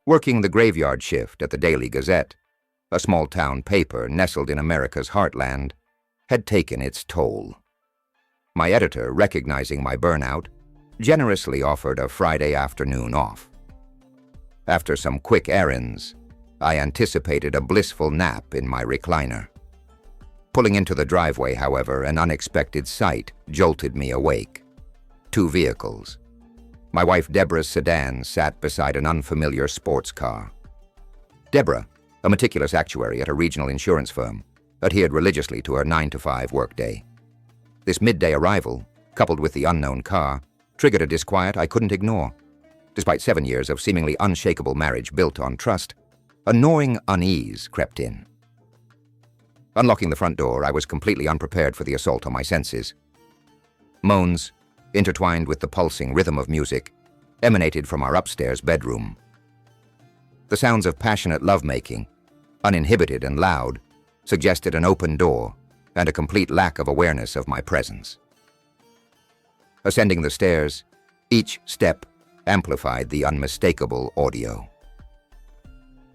Working the graveyard shift at the Daily Gazette, a small-town paper nestled in America's heartland, had taken its toll. My editor, recognizing my burnout, generously offered a Friday afternoon off. After some quick errands, I anticipated a blissful nap in my recliner. Pulling into the driveway, however, an unexpected sight jolted me awake. 2 vehicles. My wife Deborah's sedan sat beside an unfamiliar sports car. Deborah, a meticulous actuary at a regional insurance firm, adhered religiously to her 9-to-5 workday. This midday arrival, coupled with the unknown car, triggered a disquiet I couldn't ignore. Despite 7 years of seemingly unshakable marriage built on trust, a gnawing unease crept in. Unlocking the front door, I was completely unprepared for the assault on my senses. Moans, intertwined with the pulsing rhythm of music, emanated from our upstairs bedroom. The sounds of passionate lovemaking, uninhibited and loud, suggested an open door and a complete lack of awareness of my presence. Ascending the stairs, each step amplified the unmistakable audio.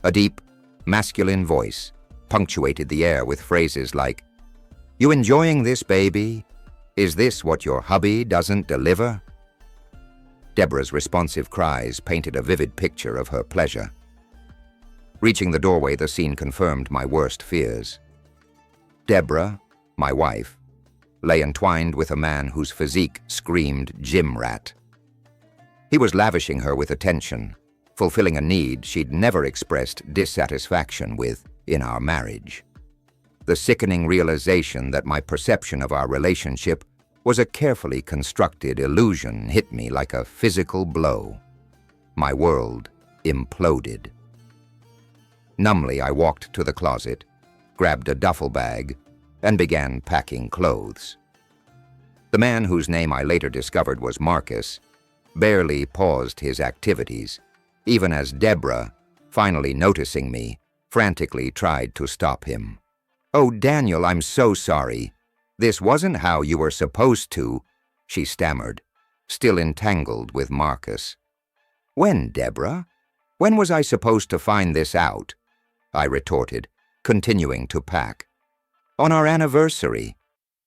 A deep, masculine voice punctuated the air with phrases like, "You enjoying this, baby? Is this what your hubby doesn't deliver?" Deborah's responsive cries painted a vivid picture of her pleasure. Reaching the doorway, the scene confirmed my worst fears. Deborah, my wife, lay entwined with a man whose physique screamed gym rat. He was lavishing her with attention, fulfilling a need she'd never expressed dissatisfaction with in our marriage. The sickening realization that my perception of our relationship was a carefully constructed illusion hit me like a physical blow. My world imploded. Numbly, I walked to the closet, grabbed a duffel bag, and began packing clothes. The man, whose name I later discovered was Marcus, barely paused his activities, even as Deborah, finally noticing me, frantically tried to stop him. "Oh, Daniel, I'm so sorry. This wasn't how you were supposed to," she stammered, still entangled with Marcus. "When, Deborah? When was I supposed to find this out?" I retorted, continuing to pack. "On our anniversary.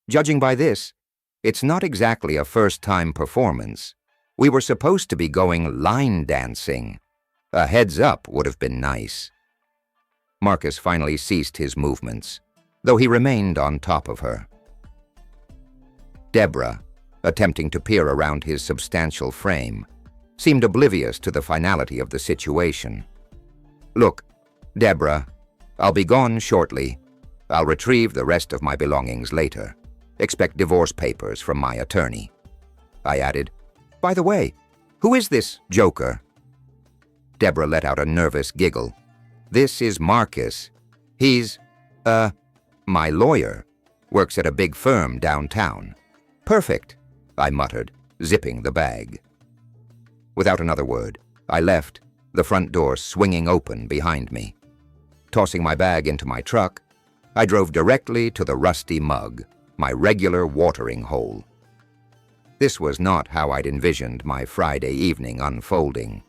Judging by this, it's not exactly a first-time performance. We were supposed to be going line dancing. A heads up would have been nice." Marcus finally ceased his movements, though he remained on top of her. Deborah, attempting to peer around his substantial frame, seemed oblivious to the finality of the situation. "Look, Deborah, I'll be gone shortly. I'll retrieve the rest of my belongings later. Expect divorce papers from my attorney." I added, "By the way, who is this joker?" Deborah let out a nervous giggle. "This is Marcus. He's, my lawyer. Works at a big firm downtown." "Perfect," I muttered, zipping the bag. Without another word, I left, the front door swinging open behind me. Tossing my bag into my truck, I drove directly to the Rusty Mug, my regular watering hole. This was not how I'd envisioned my Friday evening unfolding.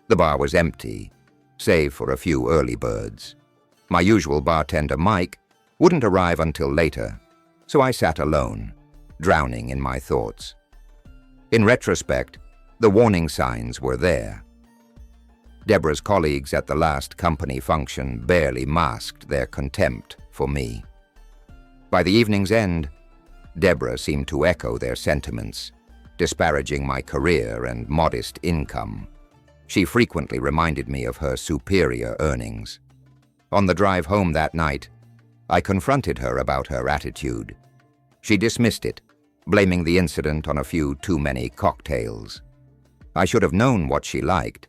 The bar was empty, save for a few early birds. My usual bartender, Mike, wouldn't arrive until later, so I sat alone, drowning in my thoughts. In retrospect, the warning signs were there. Deborah's colleagues at the last company function barely masked their contempt for me. By the evening's end, Deborah seemed to echo their sentiments, disparaging my career and modest income. She frequently reminded me of her superior earnings. On the drive home that night, I confronted her about her attitude. She dismissed it, blaming the incident on a few too many cocktails. I should have known what she liked.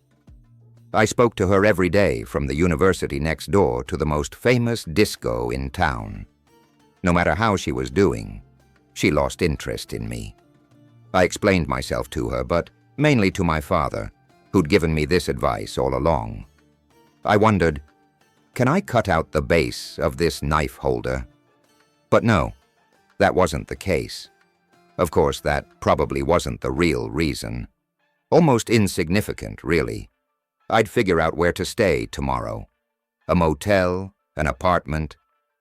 I spoke to her every day, from the university next door to the most famous disco in town. No matter how she was doing, she lost interest in me. I explained myself to her, but mainly to my father, who'd given me this advice all along. I wondered, can I cut out the base of this knife holder? But no, that wasn't the case. Of course, that probably wasn't the real reason. Almost insignificant, really. I'd figure out where to stay tomorrow. A motel, an apartment,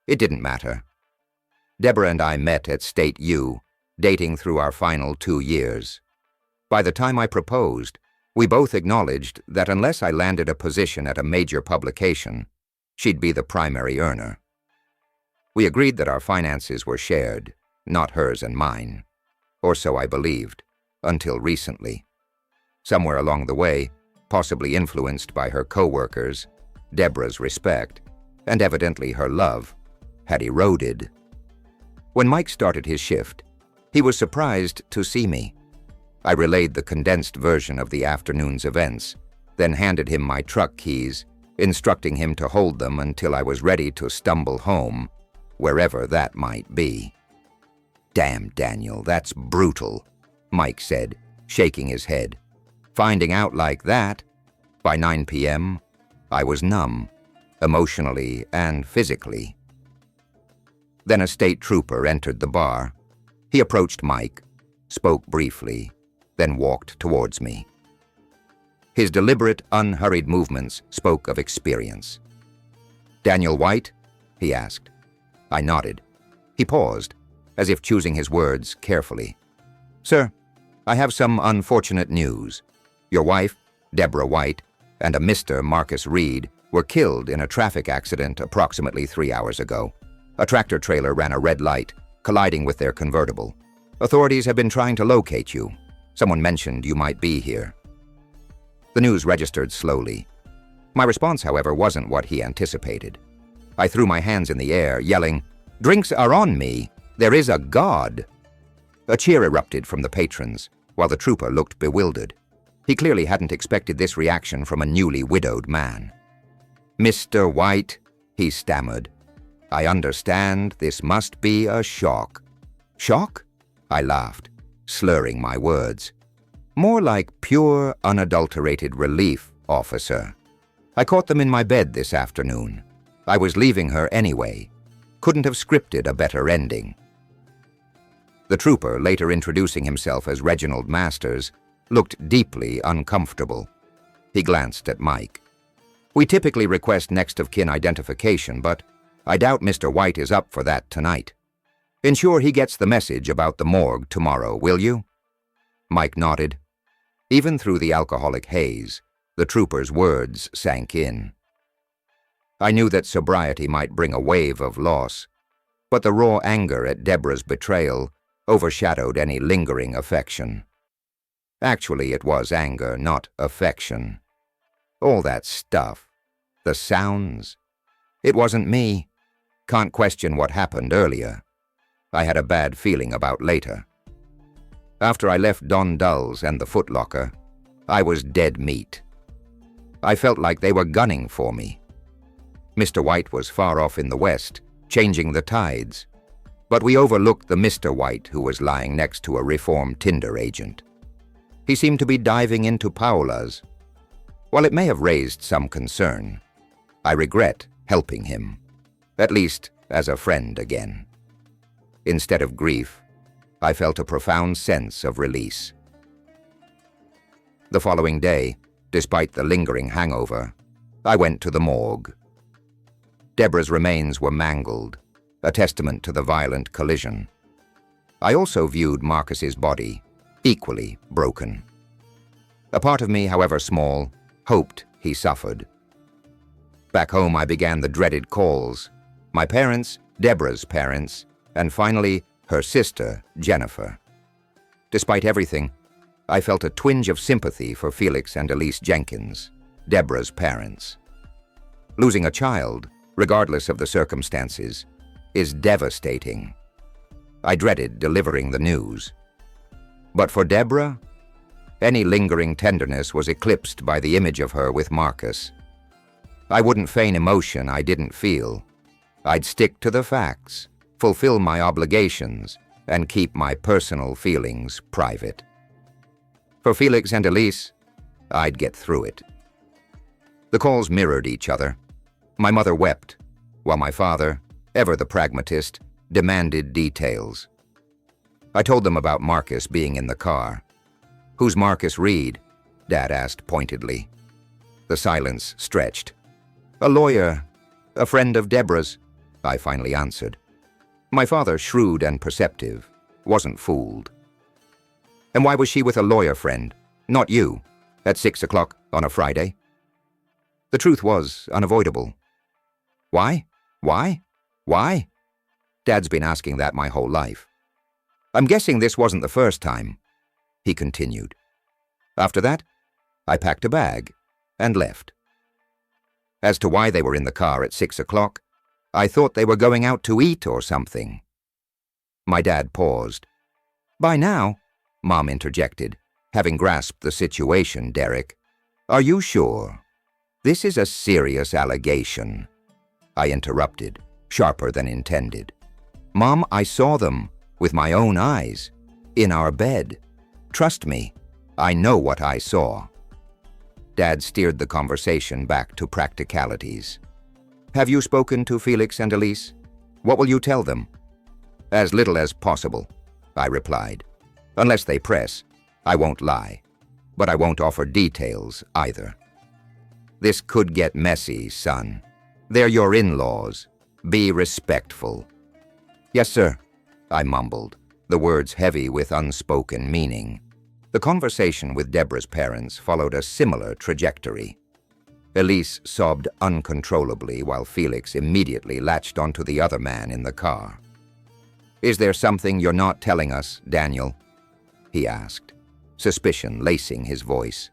it didn't matter. Deborah and I met at State U, dating through our final 2 years. By the time I proposed, we both acknowledged that unless I landed a position at a major publication, she'd be the primary earner. We agreed that our finances were shared, not hers and mine. Or so I believed, until recently. Somewhere along the way, possibly influenced by her co-workers, Deborah's respect, and evidently her love, had eroded. When Mike started his shift, he was surprised to see me. I relayed the condensed version of the afternoon's events, then handed him my truck keys, instructing him to hold them until I was ready to stumble home, wherever that might be. "Damn, Daniel, that's brutal," Mike said, shaking his head. Finding out like that, by 9 p.m., I was numb, emotionally and physically. Then a state trooper entered the bar. He approached Mike, spoke briefly, then walked towards me. His deliberate, unhurried movements spoke of experience. "Daniel White?" he asked. I nodded. He paused, as if choosing his words carefully. "Sir, I have some unfortunate news. Your wife, Deborah White, and a Mr. Marcus Reed were killed in a traffic accident approximately 3 hours ago. A tractor trailer ran a red light, colliding with their convertible. Authorities have been trying to locate you. Someone mentioned you might be here." The news registered slowly. My response, however, wasn't what he anticipated. I threw my hands in the air, yelling, "Drinks are on me! There is a God!" A cheer erupted from the patrons, while the trooper looked bewildered. He clearly hadn't expected this reaction from a newly widowed man. "Mr. White," he stammered, "I understand this must be a shock." "Shock?" I laughed, slurring my words. "More like pure, unadulterated relief, officer. I caught them in my bed this afternoon. I was leaving her anyway. Couldn't have scripted a better ending." The trooper, later introducing himself as Reginald Masters, looked deeply uncomfortable. He glanced at Mike. "We typically request next-of-kin identification, but I doubt Mr. White is up for that tonight. Ensure he gets the message about the morgue tomorrow, will you?" Mike nodded. Even through the alcoholic haze, the trooper's words sank in. I knew that sobriety might bring a wave of loss, but the raw anger at Deborah's betrayal overshadowed any lingering affection. Actually, it was anger, not affection. All that stuff, the sounds. It wasn't me. Can't question what happened earlier. I had a bad feeling about later. After I left Don Dull's and the Foot Locker, I was dead meat. I felt like they were gunning for me. Mr. White was far off in the west, changing the tides, but we overlooked the Mr. White who was lying next to a reformed Tinder agent. He seemed to be diving into Paola's. While it may have raised some concern, I regret helping him, at least as a friend again. Instead of grief, I felt a profound sense of release. The following day, despite the lingering hangover, I went to the morgue. Deborah's remains were mangled, a testament to the violent collision. I also viewed Marcus's body, equally broken. A part of me, however small, hoped he suffered. Back home, I began the dreaded calls. My parents, Deborah's parents, and finally, her sister, Jennifer. Despite everything, I felt a twinge of sympathy for Felix and Elise Jenkins, Deborah's parents. Losing a child, regardless of the circumstances, is devastating. I dreaded delivering the news. But for Deborah, any lingering tenderness was eclipsed by the image of her with Marcus. I wouldn't feign emotion I didn't feel. I'd stick to the facts, fulfill my obligations, and keep my personal feelings private. For Felix and Elise, I'd get through it. The calls mirrored each other. My mother wept, while my father, ever the pragmatist, demanded details. I told them about Marcus being in the car. "Who's Marcus Reed?" Dad asked pointedly. The silence stretched. "A lawyer, a friend of Deborah's," I finally answered. My father, shrewd and perceptive, wasn't fooled. "And why was she with a lawyer friend, not you, at 6 o'clock on a Friday?" The truth was unavoidable. "Why? Why? Why?" Dad's been asking that my whole life. "I'm guessing this wasn't the first time," he continued. After that, I packed a bag and left. As to why they were in the car at 6 o'clock, I thought they were going out to eat or something. My dad paused. "By now," Mom interjected, having grasped the situation, "Derek, are you sure? This is a serious allegation." I interrupted, sharper than intended. "Mom, I saw them with my own eyes, in our bed. Trust me, I know what I saw." Dad steered the conversation back to practicalities. "Have you spoken to Felix and Elise? What will you tell them?" "As little as possible," I replied. "Unless they press, I won't lie, but I won't offer details either. This could get messy, son. They're your in-laws. Be respectful." "Yes, sir," I mumbled, the words heavy with unspoken meaning. The conversation with Deborah's parents followed a similar trajectory. Elise sobbed uncontrollably while Felix immediately latched onto the other man in the car. "Is there something you're not telling us, Daniel?" he asked, suspicion lacing his voice.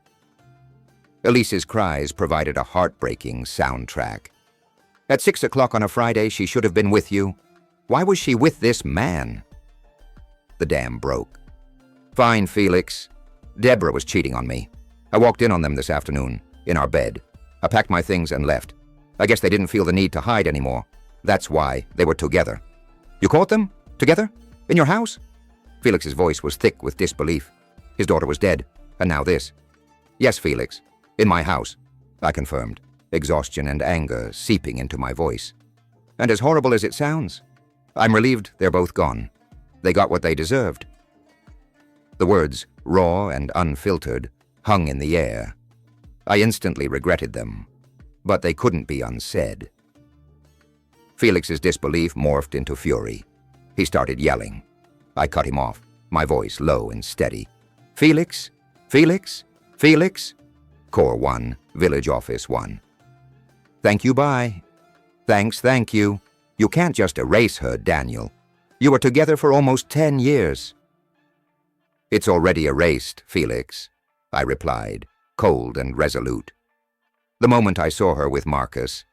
Elise's cries provided a heartbreaking soundtrack. "At 6 o'clock on a Friday, she should have been with you. Why was she with this man?" The dam broke. "Fine, Felix. Deborah was cheating on me. I walked in on them this afternoon, in our bed. I packed my things and left. I guess they didn't feel the need to hide anymore. That's why they were together." "You caught them? Together? In your house?" Felix's voice was thick with disbelief. His daughter was dead, and now this. "Yes, Felix. In my house," I confirmed, exhaustion and anger seeping into my voice. "And as horrible as it sounds, I'm relieved they're both gone. They got what they deserved." The words, raw and unfiltered, hung in the air. I instantly regretted them, but they couldn't be unsaid. Felix's disbelief morphed into fury. He started yelling. I cut him off, my voice low and steady. "Felix? Felix? Felix? Corps 1, Village Office 1. Thank you, bye. Thanks, thank you. You can't just erase her, Daniel. You were together for almost 10 years. "It's already erased, Felix," I replied, cold and resolute. The moment I saw her with Marcus,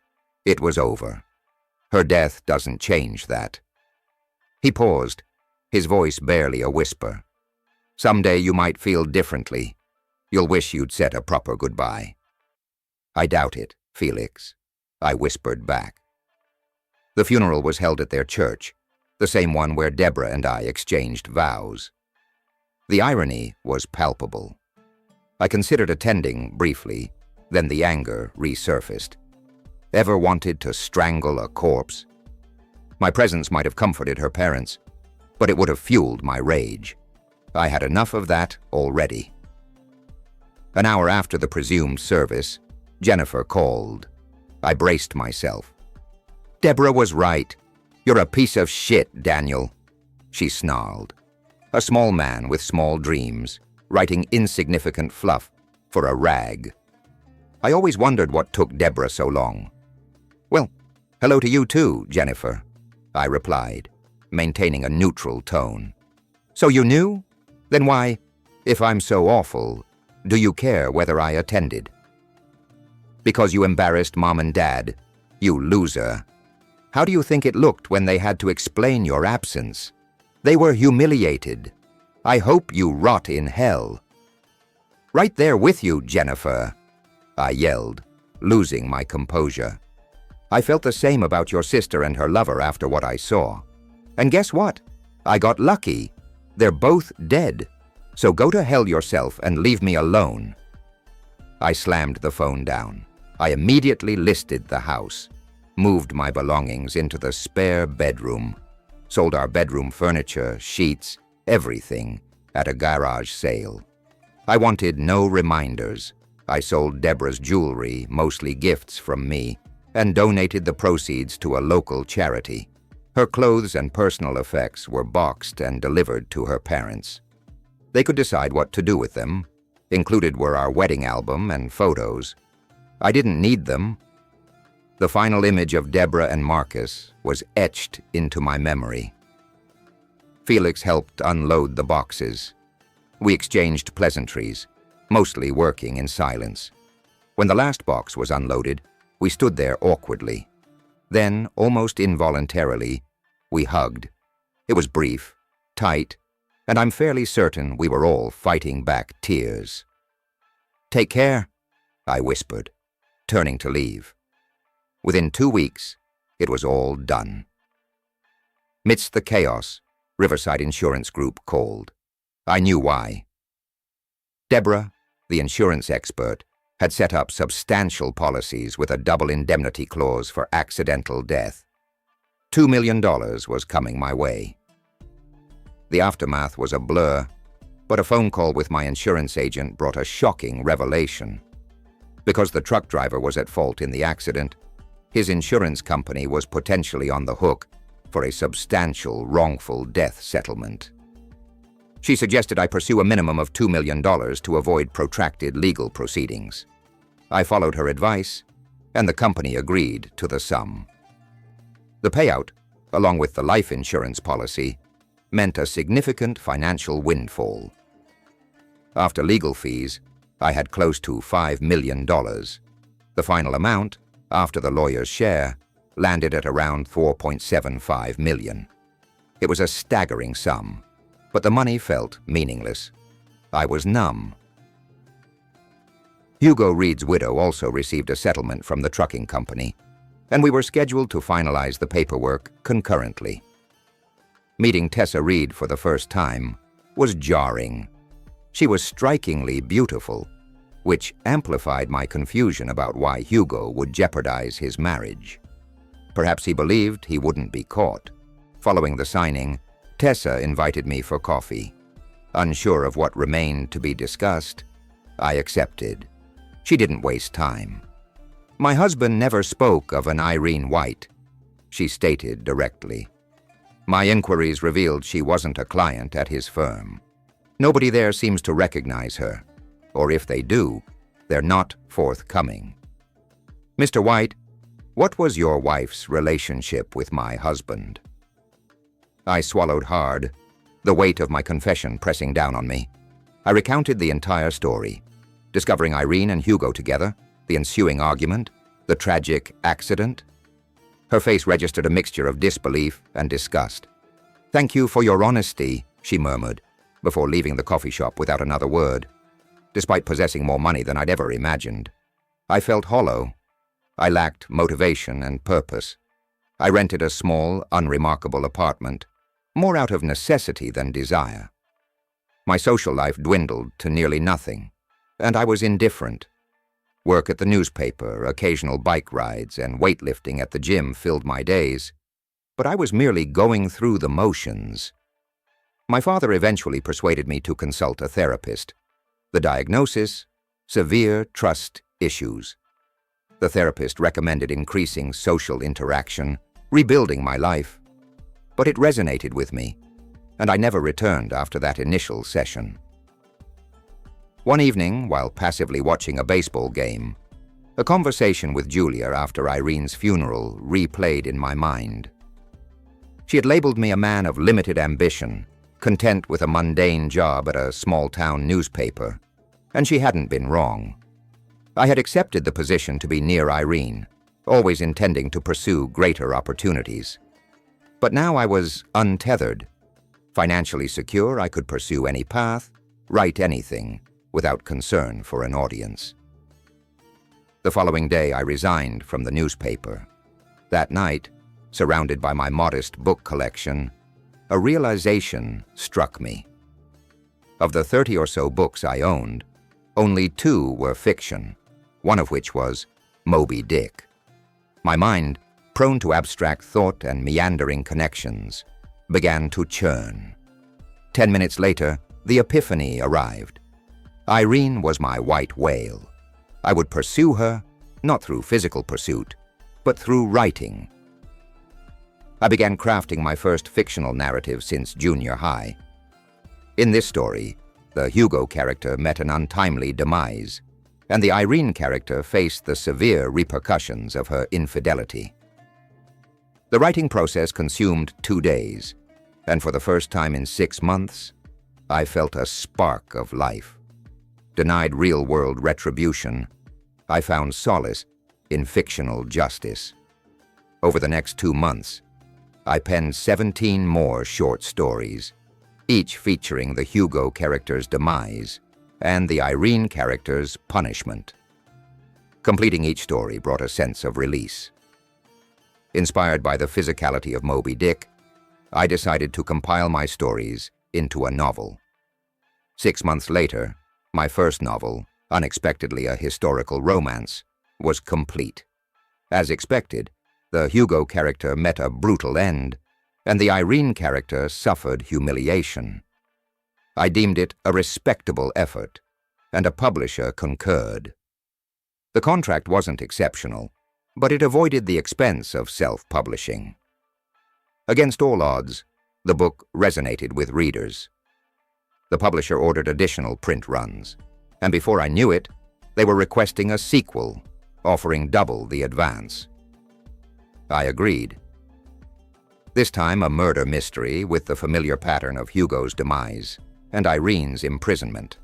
it was over. Her death doesn't change that. He paused, his voice barely a whisper. "Someday you might feel differently. You'll wish you'd said a proper goodbye." "I doubt it, Felix," I whispered back. The funeral was held at their church, the same one where Deborah and I exchanged vows. The irony was palpable. I considered attending briefly, then the anger resurfaced. Ever wanted to strangle a corpse? My presence might have comforted her parents, but it would have fueled my rage. I had enough of that already. An hour after the presumed service, Jennifer called. I braced myself. "Deborah was right. You're a piece of shit, Daniel," she snarled. A small man with small dreams, writing insignificant fluff for a rag. I always wondered what took Deborah so long. "Well, hello to you too, Jennifer," I replied, maintaining a neutral tone. "So you knew? Then why, if I'm so awful, do you care whether I attended?" "Because you embarrassed Mom and Dad, you loser. How do you think it looked when they had to explain your absence? They were humiliated. I hope you rot in hell." "Right there with you, Jennifer," I yelled, losing my composure. "I felt the same about your sister and her lover after what I saw. And guess what? I got lucky. They're both dead. So go to hell yourself and leave me alone." I slammed the phone down. I immediately listed the house, moved my belongings into the spare bedroom, sold our bedroom furniture, sheets, everything at a garage sale. I wanted no reminders, I sold Deborah's jewelry, mostly gifts from me, and donated the proceeds to a local charity. Her clothes and personal effects were boxed and delivered to her parents. They could decide what to do with them. Included were our wedding album and photos. I didn't need them. The final image of Deborah and Marcus was etched into my memory. Felix helped unload the boxes. We exchanged pleasantries, mostly working in silence. When the last box was unloaded, we stood there awkwardly. Then, almost involuntarily, we hugged. It was brief, tight, and I'm fairly certain we were all fighting back tears. "Take care," I whispered, turning to leave. Within 2 weeks, it was all done. Midst the chaos, Riverside Insurance Group called. I knew why. Deborah, the insurance expert, had set up substantial policies with a double indemnity clause for accidental death. $2 million was coming my way. The aftermath was a blur, but a phone call with my insurance agent brought a shocking revelation. Because the truck driver was at fault in the accident, his insurance company was potentially on the hook for a substantial wrongful death settlement. She suggested I pursue a minimum of $2 million to avoid protracted legal proceedings. I followed her advice, and the company agreed to the sum. The payout, along with the life insurance policy, meant a significant financial windfall. After legal fees, I had close to $5 million. The final amount, after the lawyer's share, landed at around $4.75 million. It was a staggering sum, but the money felt meaningless. I was numb. Hugo Reed's widow also received a settlement from the trucking company, and we were scheduled to finalize the paperwork concurrently. Meeting Tessa Reed for the first time was jarring. She was strikingly beautiful, which amplified my confusion about why Hugo would jeopardize his marriage. Perhaps he believed he wouldn't be caught. Following the signing, Tessa invited me for coffee. Unsure of what remained to be discussed, I accepted. She didn't waste time. "My husband never spoke of an Irene White," she stated directly. My inquiries revealed she wasn't a client at his firm. Nobody there seems to recognize her, or if they do, they're not forthcoming. "Mr. White, what was your wife's relationship with my husband?" I swallowed hard, the weight of my confession pressing down on me. I recounted the entire story, discovering Irene and Hugo together, the ensuing argument, the tragic accident. Her face registered a mixture of disbelief and disgust. "Thank you for your honesty," she murmured, before leaving the coffee shop without another word. Despite possessing more money than I'd ever imagined, I felt hollow. I lacked motivation and purpose. I rented a small, unremarkable apartment, more out of necessity than desire. My social life dwindled to nearly nothing, and I was indifferent. Work at the newspaper, occasional bike rides, and weightlifting at the gym filled my days, but I was merely going through the motions. My father eventually persuaded me to consult a therapist. The diagnosis: severe trust issues. The therapist recommended increasing social interaction, rebuilding my life. But it resonated with me, and I never returned after that initial session. One evening, while passively watching a baseball game, a conversation with Julia after Irene's funeral replayed in my mind. She had labeled me a man of limited ambition, content with a mundane job at a small-town newspaper, and she hadn't been wrong. I had accepted the position to be near Irene, always intending to pursue greater opportunities. But now I was untethered. Financially secure, I could pursue any path, write anything, without concern for an audience. The following day, I resigned from the newspaper. That night, surrounded by my modest book collection, a realization struck me. Of the 30 or so books I owned, only 2 were fiction, one of which was Moby Dick. My mind, prone to abstract thought and meandering connections, began to churn. 10 minutes later, the epiphany arrived. Irene was my white whale, I would pursue her, not through physical pursuit, but through writing. I began crafting my first fictional narrative since junior high. In this story, the Hugo character met an untimely demise, and the Irene character faced the severe repercussions of her infidelity. The writing process consumed 2 days, and for the first time in 6 months, I felt a spark of life. Denied real-world retribution, I found solace in fictional justice. Over the next 2 months, I penned 17 more short stories, each featuring the Hugo character's demise and the Irene character's punishment. Completing each story brought a sense of release. Inspired by the physicality of Moby Dick, I decided to compile my stories into a novel. 6 months later, my first novel, unexpectedly a historical romance, was complete. As expected, the Hugo character met a brutal end, and the Irene character suffered humiliation. I deemed it a respectable effort, and a publisher concurred. The contract wasn't exceptional, but it avoided the expense of self-publishing. Against all odds, the book resonated with readers. The publisher ordered additional print runs, and before I knew it, they were requesting a sequel, offering double the advance. I agreed. This time a murder mystery with the familiar pattern of Hugo's demise and Irene's imprisonment.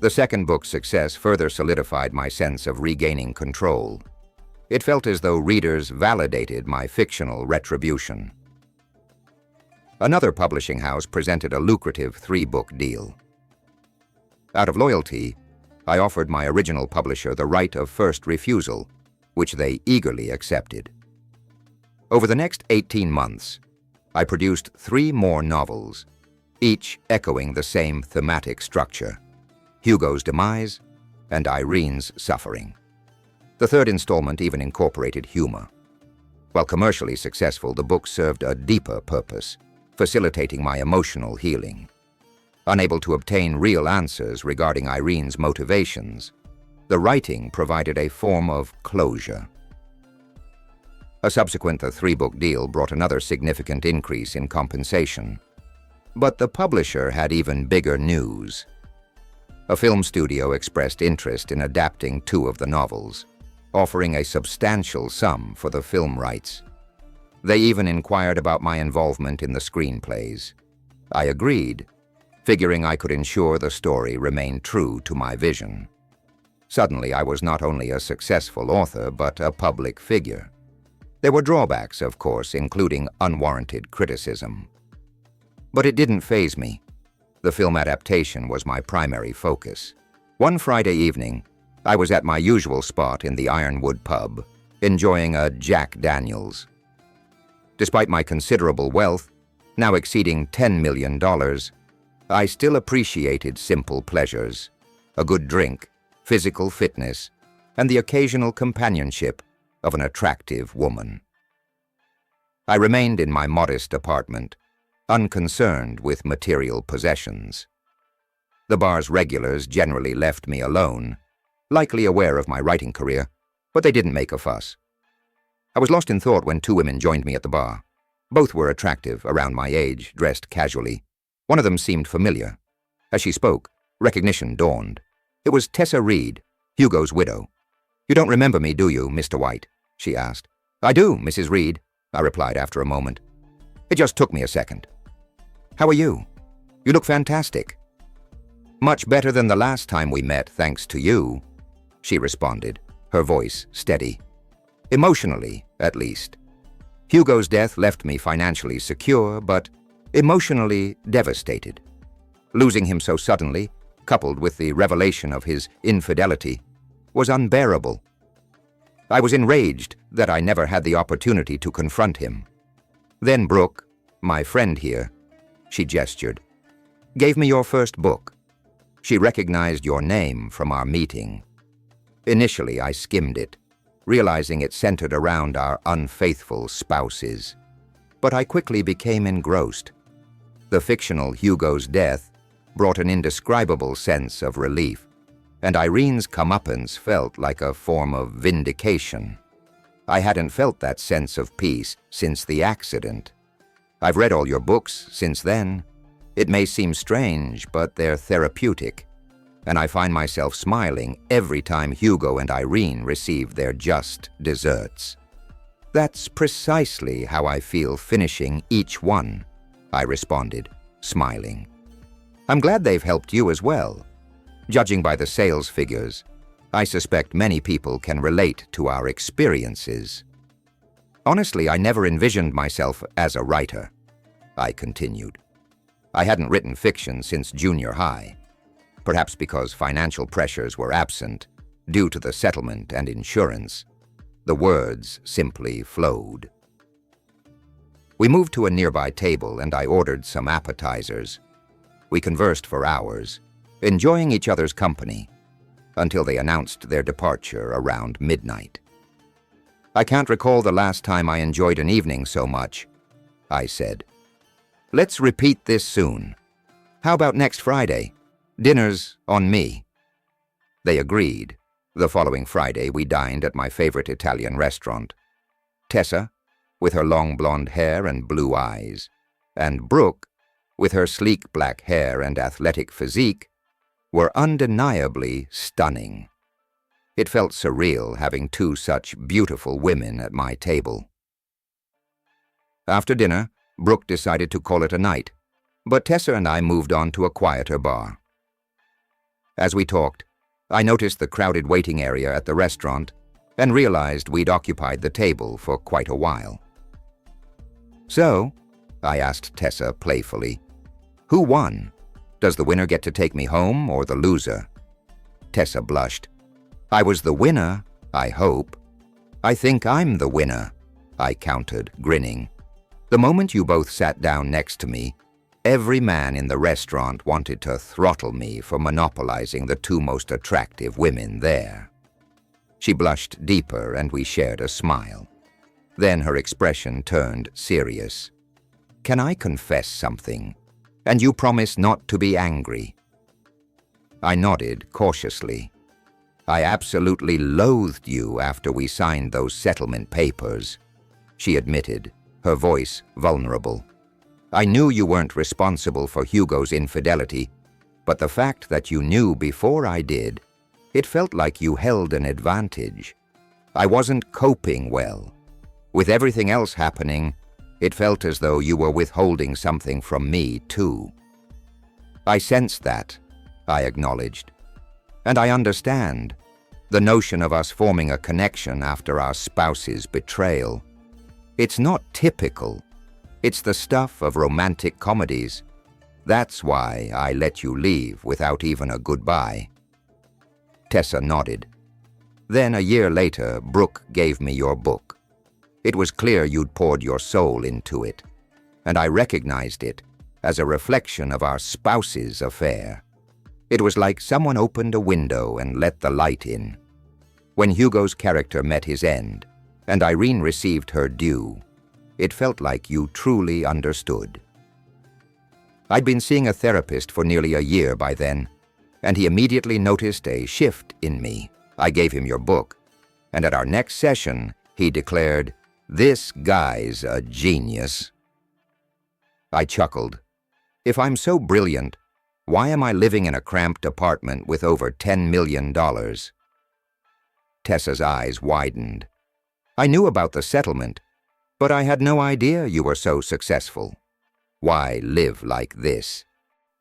The second book's success further solidified my sense of regaining control. It felt as though readers validated my fictional retribution. Another publishing house presented a lucrative 3-book deal. Out of loyalty, I offered my original publisher the right of first refusal, which they eagerly accepted. Over the next 18 months, I produced 3 more novels, each echoing the same thematic structure: Hugo's demise and Irene's suffering. The third installment even incorporated humor. While commercially successful, the book served a deeper purpose, facilitating my emotional healing. Unable to obtain real answers regarding Irene's motivations, the writing provided a form of closure. A subsequent 3-book deal brought another significant increase in compensation. But the publisher had even bigger news. A film studio expressed interest in adapting 2 of the novels, offering a substantial sum for the film rights. They even inquired about my involvement in the screenplays. I agreed, figuring I could ensure the story remained true to my vision. Suddenly, I was not only a successful author, but a public figure. There were drawbacks, of course, including unwarranted criticism. But it didn't faze me. The film adaptation was my primary focus. One Friday evening, I was at my usual spot in the Ironwood pub, enjoying a Jack Daniels. Despite my considerable wealth, now exceeding $10 million, I still appreciated simple pleasures: a good drink, physical fitness, and the occasional companionship of an attractive woman. I remained in my modest apartment, unconcerned with material possessions. The bar's regulars generally left me alone, likely aware of my writing career, but they didn't make a fuss. I was lost in thought when 2 women joined me at the bar. Both were attractive, around my age, dressed casually. One of them seemed familiar. As she spoke, recognition dawned. It was Tessa Reed, Hugo's widow. "You don't remember me, do you, Mr. White?" she asked. "I do, Mrs. Reed," I replied after a moment. "It just took me a second." "How are you? You look fantastic." "Much better than the last time we met, thanks to you," she responded, her voice steady. "Emotionally, at least. Hugo's death left me financially secure, but emotionally devastated. Losing him so suddenly, coupled with the revelation of his infidelity, was unbearable. I was enraged that I never had the opportunity to confront him. Then Brooke, my friend here," she gestured, "gave me your first book. She recognized your name from our meeting. Initially, I skimmed it, realizing it centered around our unfaithful spouses. But I quickly became engrossed. The fictional Hugo's death brought an indescribable sense of relief, and Irene's comeuppance felt like a form of vindication. I hadn't felt that sense of peace since the accident. I've read all your books since then. It may seem strange, but they're therapeutic, and I find myself smiling every time Hugo and Irene receive their just desserts. That's precisely how I feel finishing each one, I responded, smiling. I'm glad they've helped you as well. Judging by the sales figures, I suspect many people can relate to our experiences. Honestly, I never envisioned myself as a writer, I continued. I hadn't written fiction since junior high, perhaps because financial pressures were absent due to the settlement and insurance. The words simply flowed. We moved to a nearby table and I ordered some appetizers. We conversed for hours, enjoying each other's company, until they announced their departure around midnight. I can't recall the last time I enjoyed an evening so much, I said. Let's repeat this soon. How about next Friday? Dinner's on me. They agreed. The following Friday, we dined at my favorite Italian restaurant. Tessa, with her long blonde hair and blue eyes, and Brooke, with her sleek black hair and athletic physique, were undeniably stunning. It felt surreal having two such beautiful women at my table. After dinner, Brooke decided to call it a night, but Tessa and I moved on to a quieter bar. As we talked, I noticed the crowded waiting area at the restaurant and realized we'd occupied the table for quite a while. So, I asked Tessa playfully, who won? Does the winner get to take me home or the loser? Tessa blushed. I was the winner, I hope. I think I'm the winner, I countered, grinning. The moment you both sat down next to me, every man in the restaurant wanted to throttle me for monopolizing the two most attractive women there. She blushed deeper and we shared a smile. Then her expression turned serious. Can I confess something? And you promise not to be angry. I nodded cautiously. I absolutely loathed you after we signed those settlement papers, she admitted, her voice vulnerable. I knew you weren't responsible for Hugo's infidelity, but the fact that you knew before I did, it felt like you held an advantage. I wasn't coping well. With everything else happening, it felt as though you were withholding something from me, too. I sensed that, I acknowledged. And I understand. The notion of us forming a connection after our spouse's betrayal. It's not typical. It's the stuff of romantic comedies. That's why I let you leave without even a goodbye. Tessa nodded. Then a year later, Brooke gave me your book. It was clear you'd poured your soul into it, and I recognized it as a reflection of our spouse's affair. It was like someone opened a window and let the light in. When Hugo's character met his end, and Irene received her due, it felt like you truly understood. I'd been seeing a therapist for nearly a year by then, and he immediately noticed a shift in me. I gave him your book, and at our next session, he declared, "This guy's a genius." I chuckled. If I'm so brilliant, why am I living in a cramped apartment with over $10 million? Tessa's eyes widened. I knew about the settlement, but I had no idea you were so successful. Why live like this?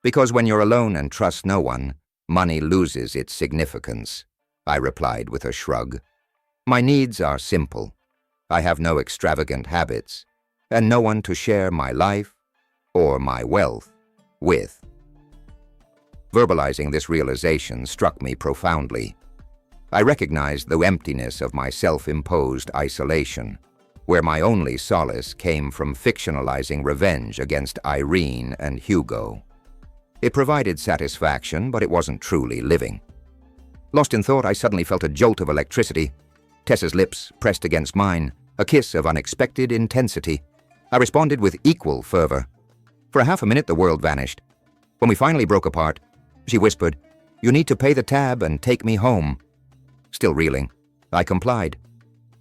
Because when you're alone and trust no one, money loses its significance, I replied with a shrug. My needs are simple. I have no extravagant habits, and no one to share my life or my wealth with. Verbalizing this realization struck me profoundly. I recognized the emptiness of my self-imposed isolation, where my only solace came from fictionalizing revenge against Irene and Hugo. It provided satisfaction, but it wasn't truly living. Lost in thought, I suddenly felt a jolt of electricity. Tessa's lips pressed against mine, a kiss of unexpected intensity. I responded with equal fervor. For half a minute, the world vanished. When we finally broke apart, she whispered, You need to pay the tab and take me home." Still reeling, I complied.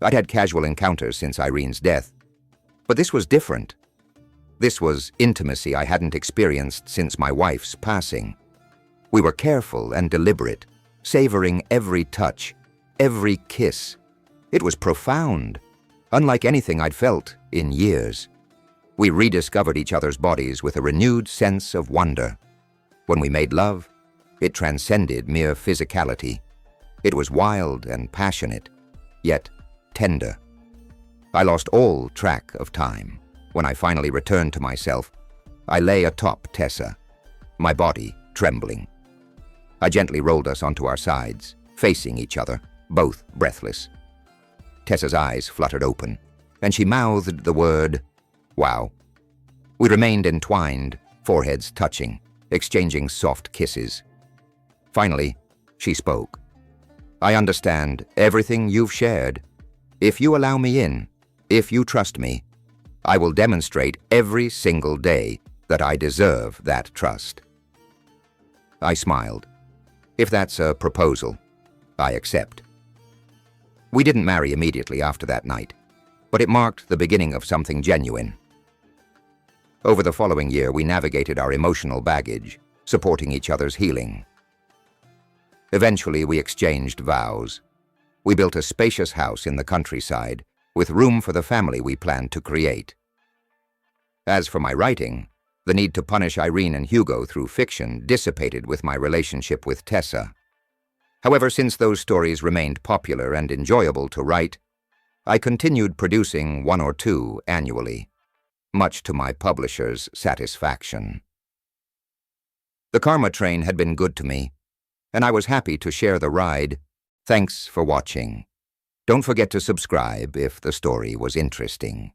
I'd had casual encounters since Irene's death. But this was different. This was intimacy I hadn't experienced since my wife's passing. We were careful and deliberate, savoring every touch, every kiss. It was profound, unlike anything I'd felt in years. We rediscovered each other's bodies with a renewed sense of wonder. When we made love, it transcended mere physicality. It was wild and passionate, yet tender. I lost all track of time. When I finally returned to myself, I lay atop Tessa, my body trembling. I gently rolled us onto our sides, facing each other, both breathless. Tessa's eyes fluttered open, and she mouthed the word, "Wow." We remained entwined, foreheads touching, exchanging soft kisses. Finally, she spoke. "I understand everything you've shared. If you allow me in, if you trust me, I will demonstrate every single day that I deserve that trust." I smiled. If that's a proposal, I accept. We didn't marry immediately after that night, but it marked the beginning of something genuine. Over the following year, we navigated our emotional baggage, supporting each other's healing. Eventually, we exchanged vows. We built a spacious house in the countryside, with room for the family we planned to create. As for my writing, the need to punish Irene and Hugo through fiction dissipated with my relationship with Tessa. However, since those stories remained popular and enjoyable to write, I continued producing 1 or 2 annually, much to my publisher's satisfaction. The karma train had been good to me, and I was happy to share the ride. Thanks for watching. Don't forget to subscribe if the story was interesting.